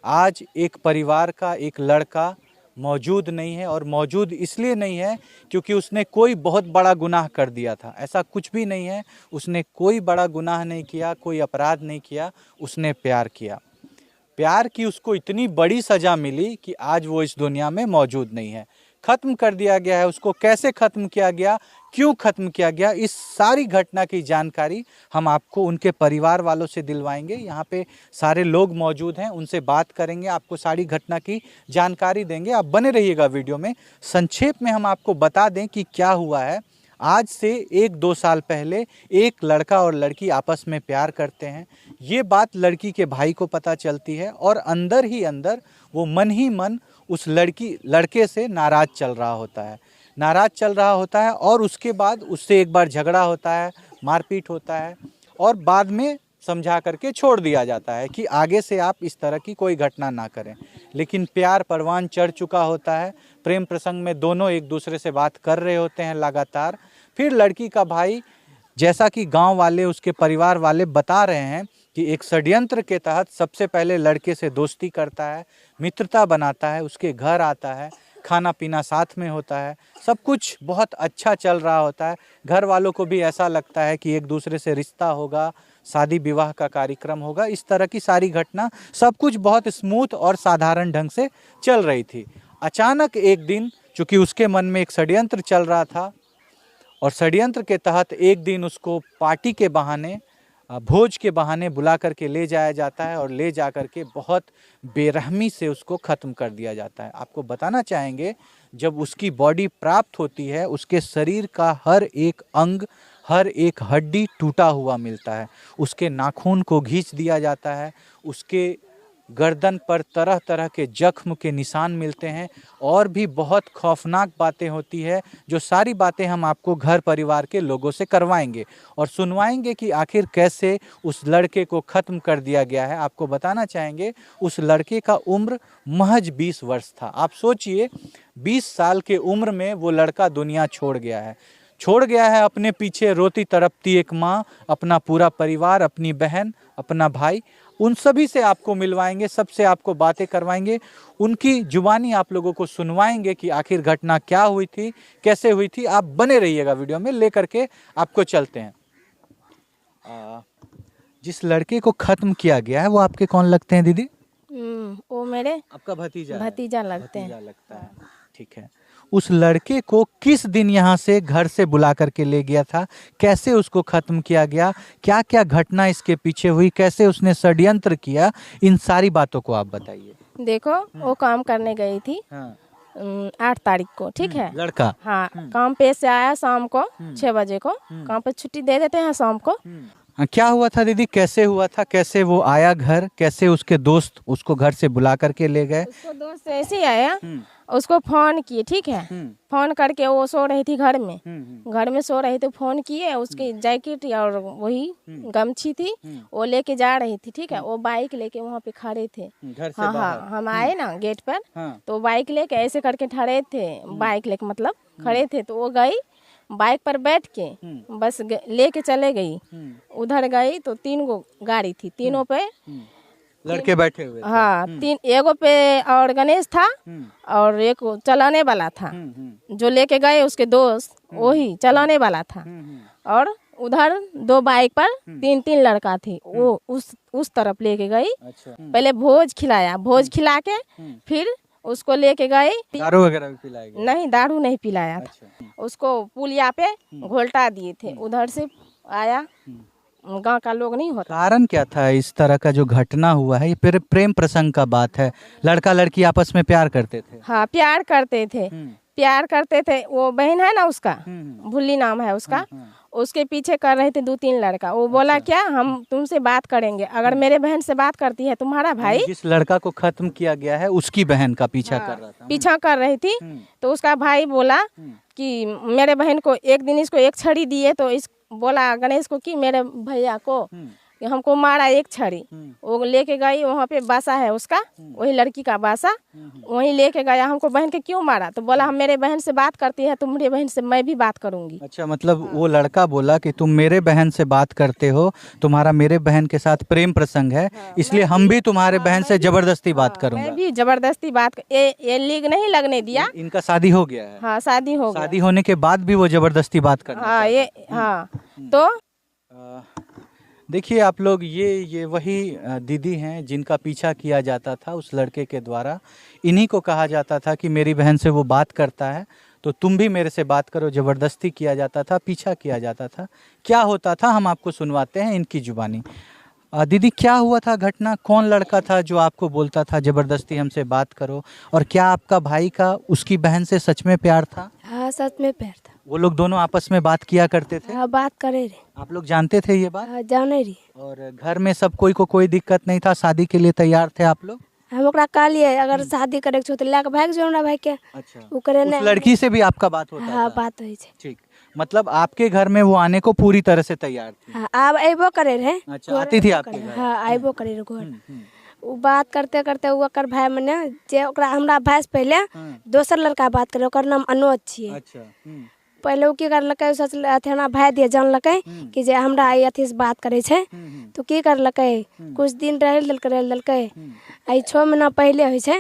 आज एक परिवार का एक लड़का मौजूद नहीं है। और मौजूद इसलिए नहीं है क्योंकि उसने कोई बहुत बड़ा गुनाह कर दिया था, ऐसा कुछ भी नहीं है। उसने कोई बड़ा गुनाह नहीं किया, कोई अपराध नहीं किया, उसने प्यार किया। प्यार की उसको इतनी बड़ी सज़ा मिली कि आज वो इस दुनिया में मौजूद नहीं है, ख़त्म कर दिया गया है उसको। कैसे ख़त्म किया गया, क्यों ख़त्म किया गया, इस सारी घटना की जानकारी हम आपको उनके परिवार वालों से दिलवाएंगे। यहाँ पे सारे लोग मौजूद हैं, उनसे बात करेंगे, आपको सारी घटना की जानकारी देंगे। आप बने रहिएगा वीडियो में। संक्षेप में हम आपको बता दें कि क्या हुआ है। आज से 1-2 साल पहले एक लड़का और लड़की आपस में प्यार करते हैं। ये बात लड़की के भाई को पता चलती है और अंदर ही अंदर वो मन ही मन उस लड़के से नाराज़ चल रहा होता है और उसके बाद उससे एक बार झगड़ा होता है, मारपीट होता है और बाद में समझा करके छोड़ दिया जाता है कि आगे से आप इस तरह की कोई घटना ना करें। लेकिन प्यार परवान चढ़ चुका होता है। प्रेम प्रसंग में दोनों एक दूसरे से बात कर रहे होते हैं लगातार। फिर लड़की का भाई, जैसा कि गांव वाले, उसके परिवार वाले बता रहे हैं कि एक षड्यंत्र के तहत सबसे पहले लड़के से दोस्ती करता है, मित्रता बनाता है, उसके घर आता है, खाना पीना साथ में होता है, सब कुछ बहुत अच्छा चल रहा होता है। घर वालों को भी ऐसा लगता है कि एक दूसरे से रिश्ता होगा, शादी विवाह का कार्यक्रम होगा। इस तरह की सारी घटना, सब कुछ बहुत स्मूथ और साधारण ढंग से चल रही थी। अचानक एक दिन, चूँकि उसके मन में एक षड्यंत्र चल रहा था और षड्यंत्र के तहत एक दिन उसको पार्टी के बहाने, भोज के बहाने बुला करके ले जाया जाता है और ले जा करके बहुत बेरहमी से उसको ख़त्म कर दिया जाता है। आपको बताना चाहेंगे, जब उसकी बॉडी प्राप्त होती है, उसके शरीर का हर एक अंग, हर एक हड्डी टूटा हुआ मिलता है। उसके नाखून को घींच दिया जाता है, उसके गर्दन पर तरह तरह के जख्म के निशान मिलते हैं और भी बहुत खौफनाक बातें होती है, जो सारी बातें हम आपको घर परिवार के लोगों से करवाएंगे और सुनवाएंगे कि आखिर कैसे उस लड़के को ख़त्म कर दिया गया है। आपको बताना चाहेंगे, उस लड़के का उम्र महज 20 वर्ष था। आप सोचिए, 20 साल के उम्र में वो लड़का दुनिया छोड़ गया है अपने पीछे रोती तड़पती एक माँ, अपना पूरा परिवार, अपनी बहन, अपना भाई। उन सभी से आपको मिलवाएंगे, सबसे आपको बातें करवाएंगे, उनकी जुबानी आप लोगों को सुनवाएंगे कि आखिर घटना क्या हुई थी, कैसे हुई थी। आप बने रहिएगा वीडियो में, लेकर के आपको चलते हैं। जिस लड़के को खत्म किया गया है वो आपके कौन लगते हैं दीदी? वो मेरे आपका भतीजा लगते हैं। लगता है, ठीक है। उस लड़के को किस दिन यहाँ से घर से बुला करके ले गया था, कैसे उसको खत्म किया गया, क्या क्या घटना इसके पीछे हुई, कैसे उसने षड्यंत्र किया, इन सारी बातों को आप बताइए। देखो, वो काम करने गई थी। हाँ। 8 तारीख को, ठीक है, लड़का, हाँ, काम पे से आया शाम को 6 बजे को। काम पे छुट्टी दे देते हैं शाम को। हाँ, क्या हुआ था दीदी, कैसे हुआ था, कैसे वो आया घर, कैसे उसके दोस्त उसको घर से बुला करके ले गए? उसको दोस्त ऐसे ही आया, उसको फोन किए, ठीक है, फोन करके वो सो रही थी घर में सो रही थी। फोन किए, उसकी जैकेट और वही गमछी थी वो लेके जा रही थी, ठीक है। वो बाइक लेके वहाँ पे खड़े थे, घर से हाँ बाहर। हाँ, हम आए ना गेट पर, हाँ। तो बाइक लेके ऐसे करके खड़े थे, बाइक लेके मतलब खड़े थे। तो वो गई बाइक पर बैठ के बस लेके चले गई। उधर गई तो 3 गो गाड़ी थी, तीनों पे लड़के बैठे हुए थे। हाँ, 3, एगो पे और गणेश था और एक चलाने वाला था। जो लेके गए उसके दोस्त, वही चलाने वाला था। और उधर 2 बाइक पर 3-3 लड़का थे, वो उस तरफ लेके गई। अच्छा। पहले भोज खिला के फिर उसको लेके गए। दारू वगैरह भी पिलाया गया? नहीं, दारू नहीं पिलाया था। अच्छा। उसको पुलिया पे घोलटा दिए थे। उधर से आया, गांव का लोग नहीं होता। कारण क्या था इस तरह का जो घटना हुआ है? ये प्रेम प्रसंग का बात है, लड़का लड़की आपस में प्यार करते थे। हाँ, प्यार करते थे। वो बहन है ना उसका, भुल्ली नाम है उसका, उसके पीछे कर रहे थे 2-3 लड़का। वो बोला क्या, हम तुमसे बात करेंगे, अगर मेरे बहन से बात करती है तुम्हारा भाई। जिस लड़का को खत्म किया गया है उसकी बहन का पीछा कर रहा था। पीछा कर रही थी। तो उसका भाई बोला कि मेरे बहन को एक दिन इसको एक छड़ी दिए, तो इस बोला गणेश को कि मेरे भैया को कि हमको मारा एक छड़ी। वो लेके गई, वहाँ पे बासा है उसका, वही लड़की का बासा, वहीं लेके गया। हमको बहन के क्यों मारा? तो बोला हम मेरे बहन से बात करती है, तुम्हारी बहन से मैं भी बात करूंगी। अच्छा, मतलब वो लड़का बोला कि तुम मेरे बहन से बात करते हो, तुम्हारा मेरे बहन के साथ प्रेम प्रसंग है, इसलिए हम भी तुम्हारे बहन से जबरदस्ती बात करूंगा। मैं भी जबरदस्ती बात ये लीग नहीं लगने दिया। इनका शादी हो गया है? हाँ, शादी हो गया। शादी होने के बाद भी वो जबरदस्ती बात करना हाँ, ये हाँ। तो देखिए आप लोग, ये वही दीदी हैं जिनका पीछा किया जाता था उस लड़के के द्वारा। इन्हीं को कहा जाता था कि मेरी बहन से वो बात करता है तो तुम भी मेरे से बात करो। जबरदस्ती किया जाता था, पीछा किया जाता था। क्या होता था हम आपको सुनवाते हैं इनकी जुबानी। दीदी, क्या हुआ था घटना? कौन लड़का था जो आपको बोलता था जबरदस्ती हमसे बात करो? और क्या आपका भाई का उसकी बहन से सच में प्यार था? हाँ, सच में प्यार था। वो लोग दोनों आपस में बात किया करते थे? हाँ, बात करे रहे। आप लोग जानते थे ये बात? हाँ, जाने रही। और घर में सब कोई को कोई दिक्कत नहीं था? शादी के लिए तैयार थे आप लोग? हम ओकरा कहलिए अगर शादी करे के छो तो लेके भाग जाओ ना भाई के। अच्छा, वो करे उस नहीं। लड़की से भी आपका बात होता हाँ, था? बात हुई छे। ठीक, मतलब आपके घर में वो आने को पूरी तरह से तैयार थी? हाँ, अब अबो करे रहे। अच्छा, आती थी आपके घर? हाँ, अबो करे रहे घर। वो बात करते करते वो ओकर भाई मने जे ओकरा हमरा भाई से पहले दोसर लड़का बात करे, ओकर नाम अनुज छिए। अच्छा, पहले वो की करलकै, सोचल अथी हमरा भाई दिए जानलकै कि जे हमरा ई अथी से बात करे छे। तो की करलकै, कुछ दिन रह देलकै। आई 6 महीना पहले होइ छे,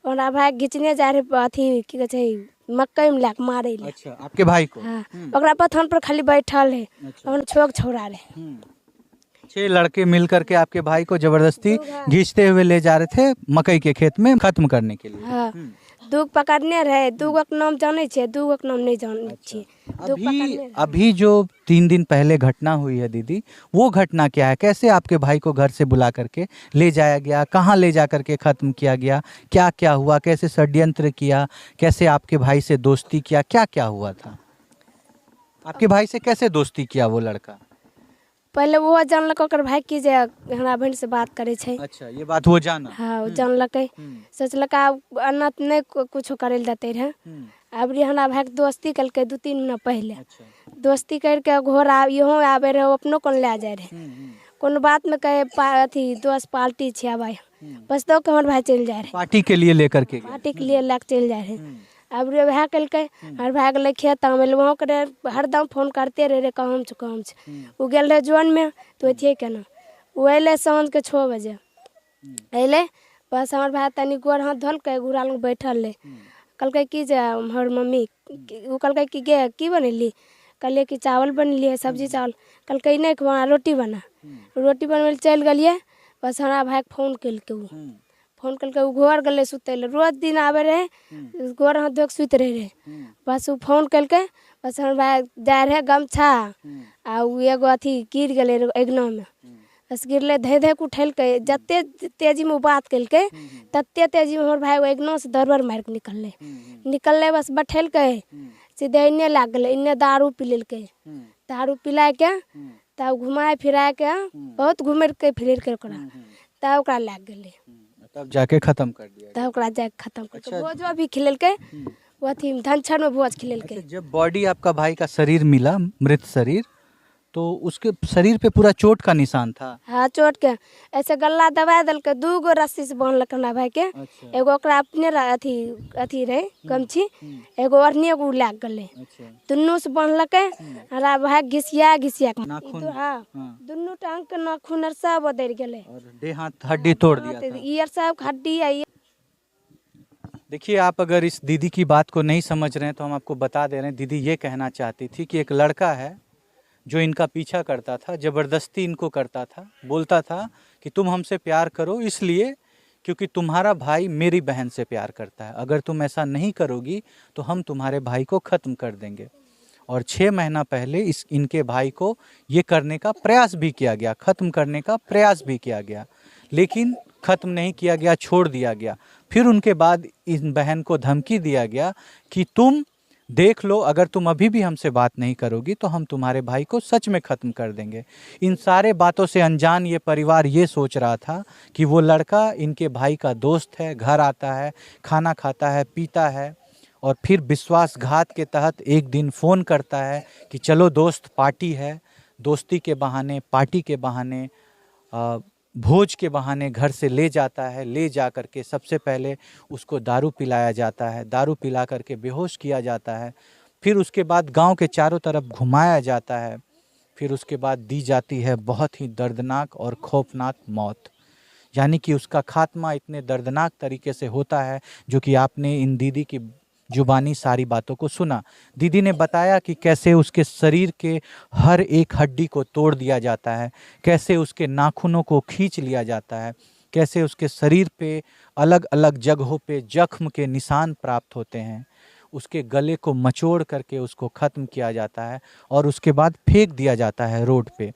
हमरा भाई घिचने जा रहे अथी की कहै छे मकई में लाके मारे ले। अच्छा, आपके भाई को? हाँ, ओकरा पथन पर खाली बैठल है। और छोक छोड़ा रहे। 6 लड़के मिल करके आपके भाई को जबरदस्ती घींचते हुए ले जा रहे थे मकई के खेत में खत्म करने के लिए। हाँ, दूग पकड़ने रहे। दूगो के नाम जाने छे, दूगो के नाम नहीं जाने छे। अभी जो 3 दिन पहले घटना हुई है दीदी, वो घटना क्या है? कैसे आपके भाई को घर से बुला करके ले जाया गया? कहाँ ले जा करके खत्म किया गया? क्या क्या हुआ? कैसे षड्यंत्र किया? कैसे आपके भाई से दोस्ती किया? क्या क्या हुआ था? आपके भाई से कैसे दोस्ती किया वो लड़का? पहले वो जानलक ओकर भाई की जे हमरा बहन से बात करे छे। अच्छा, ये बात वो जाना? हाँ, वो जानलकै। सोचलक अनत नहीं कुछ करे देते रहे। अब हमरा भाई के दोस्ती कलकै 2-3 महीना पहले। अच्छा, दोस्ती करके घर यहाँ आबे रहे, अपनो कौन ले जाए रहे। कोनो बात में कहे अथी दोस्त पार्टी छे आबे, बस तो हमर भाई चल जाए रहे। पार्टी के लिए लेकर के गया? पार्टी के लिए लेके चल जाए रहे। अब रे भाई कलकै, हर भाई गेलै खेत में, वहाँ करे हरदम फोन करते रहे काम छे। वो गेल रहे जौन में, तो अथिए केना वो अइले साँझ के 6 बजे अइले। बस हमार भाई तनी गोर हाथ धोलकै, घुराल में बैठल रहे। कहलकै कि जे हमर मम्मी, वो कहलकै कि गे की बनेली? कहलिए कि चावल बनलिए, सब्जी चावल। कहलकै नहीं वहाँ रोटी बना। रोटी बनबै चल गलिए। बस हमारा भाई फोन कलकै, वो फोन कलकै, वो घर गले सुते ले। रोज दिन आवे रहे, गोर हाथ धो के सुत रहे। बस वो फोन कलकै। बस हमार भाई जाए रहे गमछा आ उ एगो अथी गिर गले अगना में। बस गिरले, धै धै के उठेलकै। जते तेजी में बात कलकै तते तेजी में हमार भाई अगना से दरबर मार के निकलले। बस बैठेलकै, सीधे इन्ने लाग गले। इन्ने दारू पी लेलकै। दारू पिला के तब घुमाए फिराए के बहुत घूमेर के फिर के ओकरा तब ओकरा लाग गले। तब जाके खत्म कर दिया? तब ओकरा जाके खत्म कर। अच्छा। भोजवा भी खिलेलकै, वो अथी धनछर में भोज खिलेलकै। अच्छा, जब बॉडी आपका भाई का शरीर मिला, मृत शरीर, तो उसके शरीर पे पूरा चोट का निशान था? हाँ, चोट के ऐसे गला दबा देलकै। 2 गो रस्सी से बांधलक हमरा भाई के। अच्छा। एगो ओकरा अपने अथी रहे गमछी, एगो ओढ़नी एगो लाग गले। अच्छा। दुनू से बांधलकै। हमरा भाई घिसिया के नाखून? हाँ, दुनू टांग के नाखून आर सब उधर गेले। और देह हाथ हड्डी तोड़ दिया था? ये सब हड्डी आई। देखिए, आप अगर इस दीदी की बात को नहीं समझ रहे हैं तो हम आपको बता दे रहे हैं। दीदी ये कहना चाहती थी कि एक लड़का है जो इनका पीछा करता था, जबरदस्ती इनको करता था, बोलता था कि तुम हमसे प्यार करो इसलिए क्योंकि तुम्हारा भाई मेरी बहन से प्यार करता है। अगर तुम ऐसा नहीं करोगी तो हम तुम्हारे भाई को ख़त्म कर देंगे। और 6 महीना पहले इनके भाई को ये करने का प्रयास भी किया गया, ख़त्म करने का प्रयास भी किया गया, लेकिन ख़त्म नहीं किया गया, छोड़ दिया गया। फिर उनके बाद इन बहन को धमकी दिया गया कि तुम देख लो, अगर तुम अभी भी हमसे बात नहीं करोगी तो हम तुम्हारे भाई को सच में ख़त्म कर देंगे। इन सारे बातों से अनजान ये परिवार ये सोच रहा था कि वो लड़का इनके भाई का दोस्त है, घर आता है, खाना खाता है, पीता है, और फिर विश्वासघात के तहत एक दिन फ़ोन करता है कि चलो दोस्त पार्टी है। दोस्ती के बहाने, पार्टी के बहाने भोज के बहाने घर से ले जाता है। ले जा करके सबसे पहले उसको दारू पिलाया जाता है, दारू पिला करके बेहोश किया जाता है। फिर उसके बाद गांव के चारों तरफ घुमाया जाता है। फिर उसके बाद दी जाती है बहुत ही दर्दनाक और खौफनाक मौत। यानी कि उसका खात्मा इतने दर्दनाक तरीके से होता है, जो कि आपने इन दीदी की जुबानी सारी बातों को सुना। दीदी ने बताया कि कैसे उसके शरीर के हर एक हड्डी को तोड़ दिया जाता है, कैसे उसके नाखूनों को खींच लिया जाता है, कैसे उसके शरीर पे अलग अलग जगहों पे जख्म के निशान प्राप्त होते हैं। उसके गले को मचोड़ करके उसको ख़त्म किया जाता है और उसके बाद फेंक दिया जाता है रोड पे।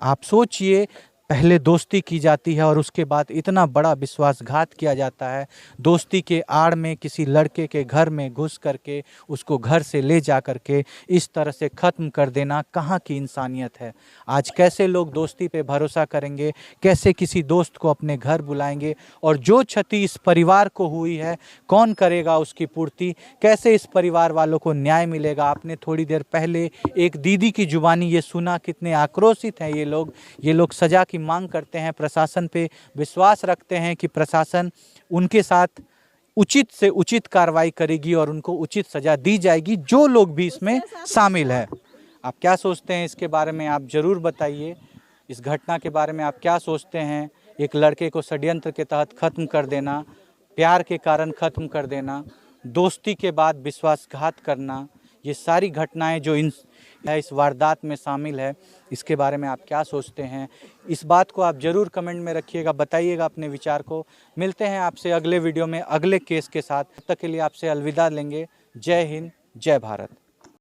आप सोचिए, पहले दोस्ती की जाती है और उसके बाद इतना बड़ा विश्वासघात किया जाता है। दोस्ती के आड़ में किसी लड़के के घर में घुस करके उसको घर से ले जा करके इस तरह से ख़त्म कर देना कहाँ की इंसानियत है। आज कैसे लोग दोस्ती पे भरोसा करेंगे, कैसे किसी दोस्त को अपने घर बुलाएंगे, और जो क्षति इस परिवार को हुई है कौन करेगा उसकी पूर्ति, कैसे इस परिवार वालों को न्याय मिलेगा। आपने थोड़ी देर पहले एक दीदी की जुबानी ये सुना, कितने आक्रोशित हैं ये लोग सजा की मांग करते हैं, प्रशासन पे विश्वास रखते हैं कि प्रशासन उनके साथ उचित से उचित कार्रवाई करेगी और उनको उचित सजा दी जाएगी, जो लोग भी इसमें शामिल है। आप क्या सोचते हैं इसके बारे में, आप जरूर बताइए। इस घटना के बारे में आप क्या सोचते हैं? एक लड़के को षड्यंत्र के तहत खत्म कर देना, प्यार के कारण खत्म कर देना, दोस्ती के बाद विश्वासघात करना, ये सारी घटनाएं जो इस वारदात में शामिल है, इसके बारे में आप क्या सोचते हैं? इस बात को आप ज़रूर कमेंट में रखिएगा, बताइएगा अपने विचार को। मिलते हैं आपसे अगले वीडियो में अगले केस के साथ। तब तक के लिए आपसे अलविदा लेंगे। जय हिंद, जय भारत।